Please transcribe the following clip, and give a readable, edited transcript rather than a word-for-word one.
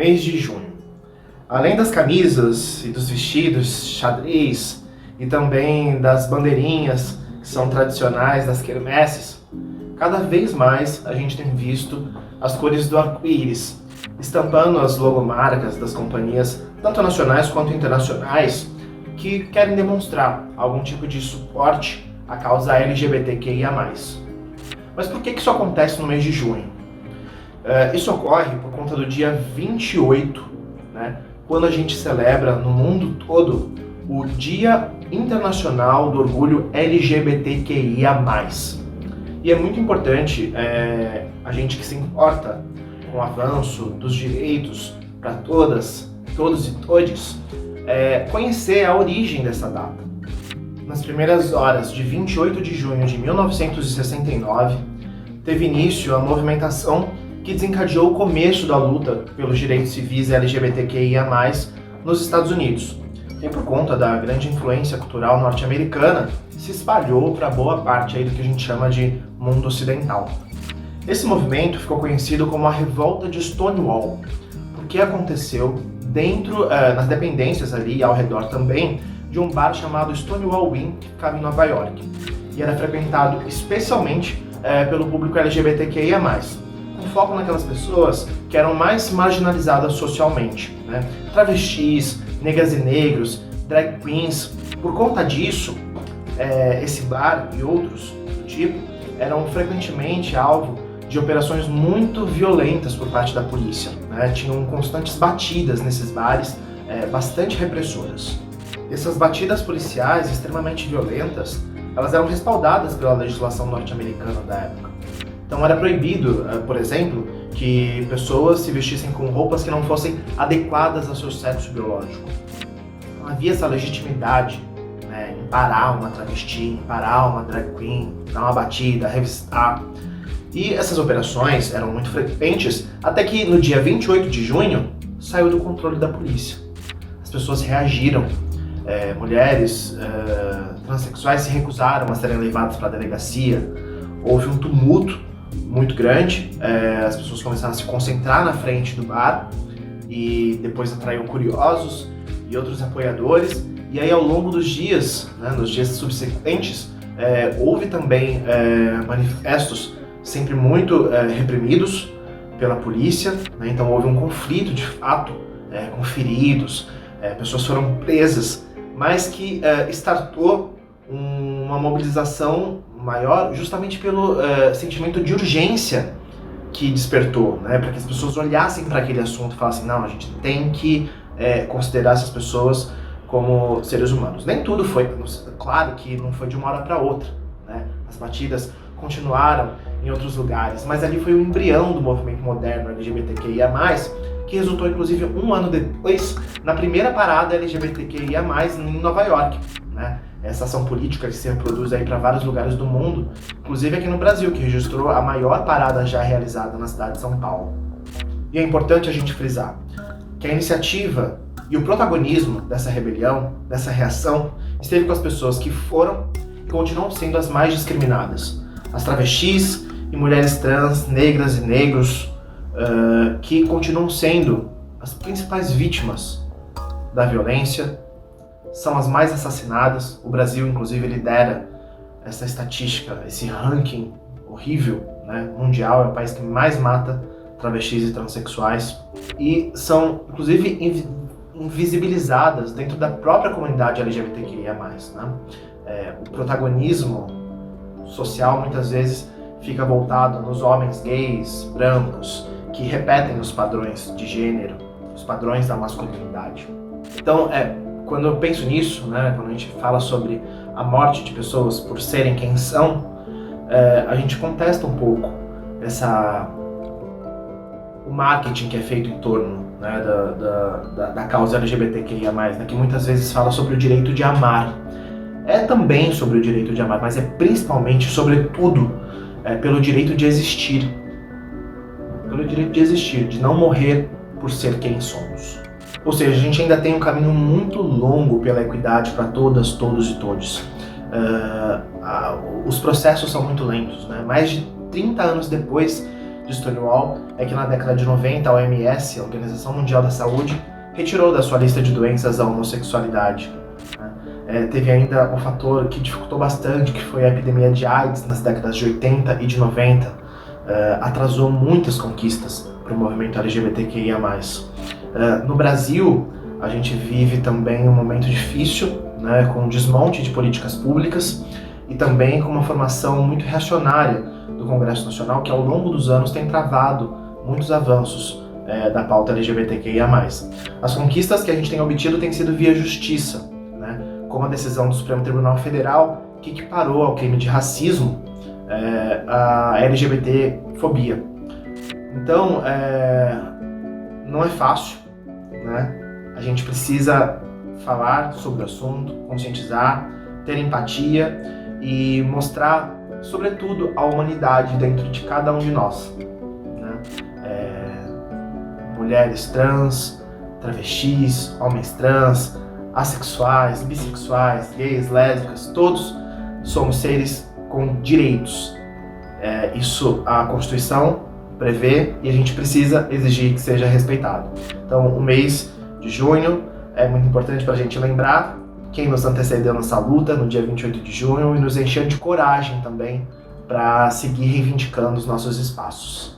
mês de junho. Além das camisas e dos vestidos xadrez e também das bandeirinhas que são tradicionais das quermesses, cada vez mais a gente tem visto as cores do arco-íris, estampando as logomarcas das companhias, tanto nacionais quanto internacionais, que querem demonstrar algum tipo de suporte à causa LGBTQIA+. Mas por que isso acontece no mês de junho? Isso ocorre por conta do dia 28, né, quando a gente celebra no mundo todo o Dia Internacional do Orgulho LGBTQIA+. E é muito importante a gente que se importa com o avanço dos direitos para todas, todos e todes, conhecer a origem dessa data. Nas primeiras horas de 28 de junho de 1969, teve início a movimentação que desencadeou o começo da luta pelos direitos civis LGBTQIA+, nos Estados Unidos. E por conta da grande influência cultural norte-americana, se espalhou para boa parte aí do que a gente chama de mundo ocidental. Esse movimento ficou conhecido como a Revolta de Stonewall, porque aconteceu dentro, nas dependências ali ao redor também, de um bar chamado Stonewall Inn, que ficava em Nova York. E era frequentado especialmente pelo público LGBTQIA+, com foco naquelas pessoas que eram mais marginalizadas socialmente, né? Travestis, negras e negros, drag queens. Por conta disso, esse bar e outros do tipo eram frequentemente alvo de operações muito violentas por parte da polícia, né? Tinham constantes batidas nesses bares, bastante repressoras. Essas batidas policiais extremamente violentas, elas eram respaldadas pela legislação norte-americana da época. Então era proibido, por exemplo, que pessoas se vestissem com roupas que não fossem adequadas ao seu sexo biológico. Não havia essa legitimidade, né, em parar uma travesti, em parar uma drag queen, dar uma batida, revistar. E essas operações eram muito frequentes, até que no dia 28 de junho saiu do controle da polícia. As pessoas reagiram. Mulheres transexuais se recusaram a serem levadas para a delegacia. Houve um tumulto muito grande, as pessoas começaram a se concentrar na frente do bar e depois atraiu curiosos e outros apoiadores. E aí ao longo dos dias, né, nos dias subsequentes, houve também manifestos sempre muito reprimidos pela polícia, né? Então houve um conflito de fato, com feridos, pessoas foram presas, mas que startou uma mobilização maior justamente pelo sentimento de urgência que despertou, né? Para que as pessoas olhassem para aquele assunto e falassem, não, a gente tem que considerar essas pessoas como seres humanos. Nem tudo foi, claro que não foi de uma hora para outra, né? As batidas continuaram em outros lugares, mas ali foi o embrião do movimento moderno LGBTQIA+, que resultou inclusive um ano depois na primeira parada LGBTQIA+, em Nova York, né? Essa ação política que se reproduz aí para vários lugares do mundo, inclusive aqui no Brasil, que registrou a maior parada já realizada na cidade de São Paulo. E é importante a gente frisar que a iniciativa e o protagonismo dessa rebelião, dessa reação, esteve com as pessoas que foram e continuam sendo as mais discriminadas. As travestis e mulheres trans, negras e negros, que continuam sendo as principais vítimas da violência, são as mais assassinadas. O Brasil, inclusive, lidera essa estatística, esse ranking horrível, né, mundial. É o país que mais mata travestis e transexuais. E são, inclusive, invisibilizadas dentro da própria comunidade LGBTQIA+, né? O protagonismo social, muitas vezes, fica voltado nos homens gays, brancos, que repetem os padrões de gênero, os padrões da masculinidade. Então, quando eu penso nisso, né, quando a gente fala sobre a morte de pessoas por serem quem são, a gente contesta um pouco o marketing que é feito em torno, né, da causa LGBTQIA+, né, que muitas vezes fala sobre o direito de amar. É também sobre o direito de amar, mas é principalmente, sobretudo, pelo direito de existir. Pelo direito de existir, de não morrer por ser quem somos. Ou seja, a gente ainda tem um caminho muito longo pela equidade para todas, todos e todes. Os processos são muito lentos, né? Mais de 30 anos depois de Stonewall é que na década de 90 a OMS, a Organização Mundial da Saúde, retirou da sua lista de doenças a homossexualidade. Teve ainda um fator que dificultou bastante, que foi a epidemia de AIDS nas décadas de 80 e de 90. Atrasou muitas conquistas para o movimento LGBTQIA+. No Brasil, a gente vive também um momento difícil, né, com um desmonte de políticas públicas e também com uma formação muito reacionária do Congresso Nacional, que ao longo dos anos tem travado muitos avanços da pauta LGBTQIA+. As conquistas que a gente tem obtido têm sido via justiça, né, como a decisão do Supremo Tribunal Federal, que equiparou ao crime de racismo a LGBTfobia. Então, não é fácil, né? A gente precisa falar sobre o assunto, conscientizar, ter empatia e mostrar, sobretudo, a humanidade dentro de cada um de nós, né? Mulheres trans, travestis, homens trans, assexuais, bissexuais, gays, lésbicas, todos somos seres com direitos. Isso a Constituição prevê e a gente precisa exigir que seja respeitado. Então, o mês de junho é muito importante para a gente lembrar quem nos antecedeu nessa luta no dia 28 de junho e nos encher de coragem também para seguir reivindicando os nossos espaços.